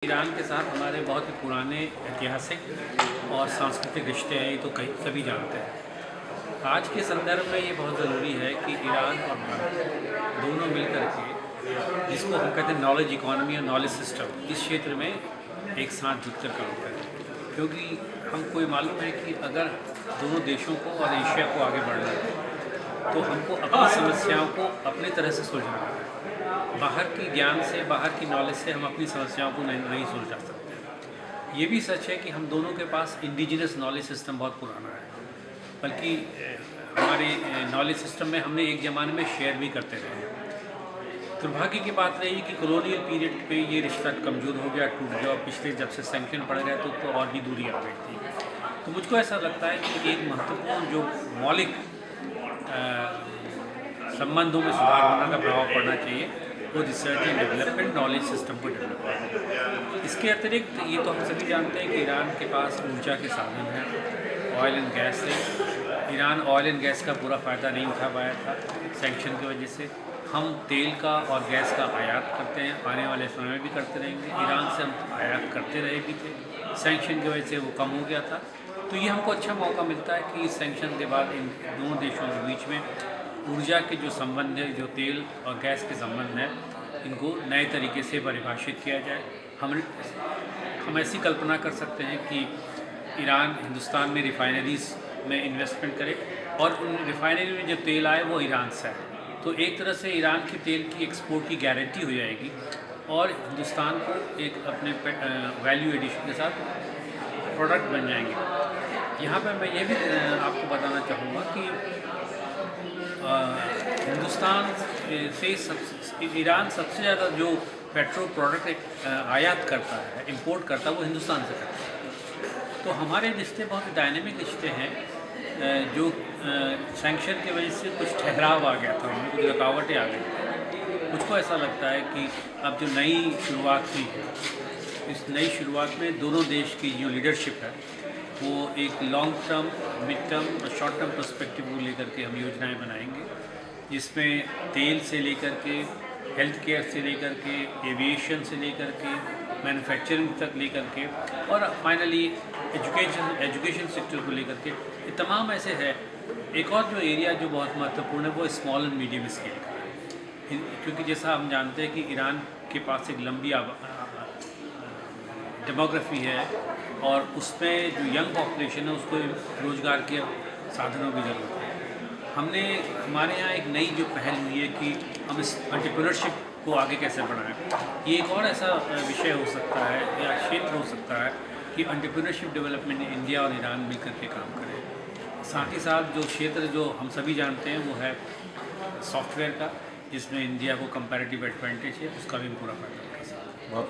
Iran के साथ हमारे बहुत ही पुराने ऐतिहासिक और सांस्कृतिक रिश्ते हैं, ये तो कई सभी जानते हैं। आज के संदर्भ में ये बहुत ज़रूरी है कि ईरान और भारत दोनों मिलकर के जिसको हम कहते हैं नॉलेज इकोनॉमी और नॉलेज सिस्टम, इस क्षेत्र में एक साथ जुटकर काम करें, क्योंकि हमको ये मालूम है कि अगर दोनों देशों को और एशिया को आगे बढ़ना है तो हमको अपनी समस्याओं को अपनी तरह से सुलझाना है। बाहर की ज्ञान से, बाहर की नॉलेज से हम अपनी समस्याओं को नहीं सुलझा सकते। ये भी सच है कि हम दोनों के पास इंडिजिनस नॉलेज सिस्टम बहुत पुराना है, बल्कि हमारे नॉलेज सिस्टम में हमने एक ज़माने में शेयर भी करते रहे। दुर्भाग्य की बात रही कि कॉलोनियल पीरियड पे ये रिश्ता कमज़ोर हो गया, टूट गया, और पिछले जब से सैंक्शन पड़ गए तो और भी दूरी आ गई थी। तो मुझको ऐसा लगता है कि एक महत्वपूर्ण जो मौलिक संबंधों में सुधार होने का प्रभाव पड़ना चाहिए, वो research and development knowledge system को डेवलप करना। इसके अतिरिक्त ये तो हम सभी जानते हैं कि ईरान के पास ऊर्जा के साधन हैं, ऑयल एंड गैस है। ईरान ऑयल एंड गैस का पूरा फ़ायदा नहीं उठा पाया था सैंक्शन की वजह से। हम तेल का और गैस का आयात करते हैं, आने वाले समय में भी करते रहेंगे। ईरान से हम आयात करते रहे भी थे, सैंक्शन की वजह से वो कम हो गया था। तो ये हमको अच्छा मौका मिलता है कि सैंक्शन के बाद इन दोनों देशों के बीच में ऊर्जा के जो संबंध है, जो तेल और गैस के संबंध हैं, इनको नए तरीके से परिभाषित किया जाए। हम ऐसी कल्पना कर सकते हैं कि ईरान हिंदुस्तान में रिफाइनरीज़ में इन्वेस्टमेंट करे और उन रिफाइनरी में जो तेल आए वो ईरान से आए, तो एक तरह से ईरान की तेल की एक्सपोर्ट की गारंटी हो जाएगी और हिंदुस्तान को एक अपने वैल्यू एडिशन के साथ प्रोडक्ट बन जाएंगे। यहाँ पर मैं ये भी आपको बताना चाहूँगा कि हिंदुस्तान से ईरान सबसे ज़्यादा जो पेट्रो प्रोडक्ट आयात करता है, इंपोर्ट करता है, वो हिंदुस्तान से करता है। तो हमारे रिश्ते बहुत डायनेमिक रिश्ते हैं। जो सैंक्शन की वजह से कुछ ठहराव आ गया था, उनमें कुछ रुकावटें आ गई। मुझको ऐसा लगता है कि अब जो नई शुरुआत हुई है, इस नई शुरुआत में दोनों देश की जो लीडरशिप है वो एक लॉन्ग टर्म, मिड टर्म और शॉर्ट टर्म पर्सपेक्टिव को लेकर के हम योजनाएं बनाएंगे, जिसमें तेल से लेकर के, हेल्थ केयर से लेकर के, एविएशन से लेकर के, मैन्युफैक्चरिंग तक लेकर के, और फाइनली एजुकेशन सेक्टर को लेकर के, ये तमाम ऐसे है। एक और जो एरिया जो बहुत महत्वपूर्ण है वो स्मॉल एंड मीडियम स्केल का है, क्योंकि जैसा हम जानते हैं कि ईरान के पास एक लंबी डेमोग्राफी है और उसमें जो यंग पॉपुलेशन है उसको रोज़गार के साधनों की ज़रूरत है। हमारे यहाँ एक नई जो पहल हुई है कि हम इस एंटरप्रेन्योरशिप को आगे कैसे बढ़ाएं। ये एक और ऐसा विषय हो सकता है या क्षेत्र हो सकता है कि एंटरप्रेन्योरशिप डेवलपमेंट इंडिया और ईरान मिलकर के काम करें। साथ ही साथ जो क्षेत्र जो हम सभी जानते हैं वो है सॉफ्टवेयर का, जिसमें इंडिया को कंपैरेटिव एडवांटेज है, उसका भी पूरा फायदा उठा सकते हैं। बहुत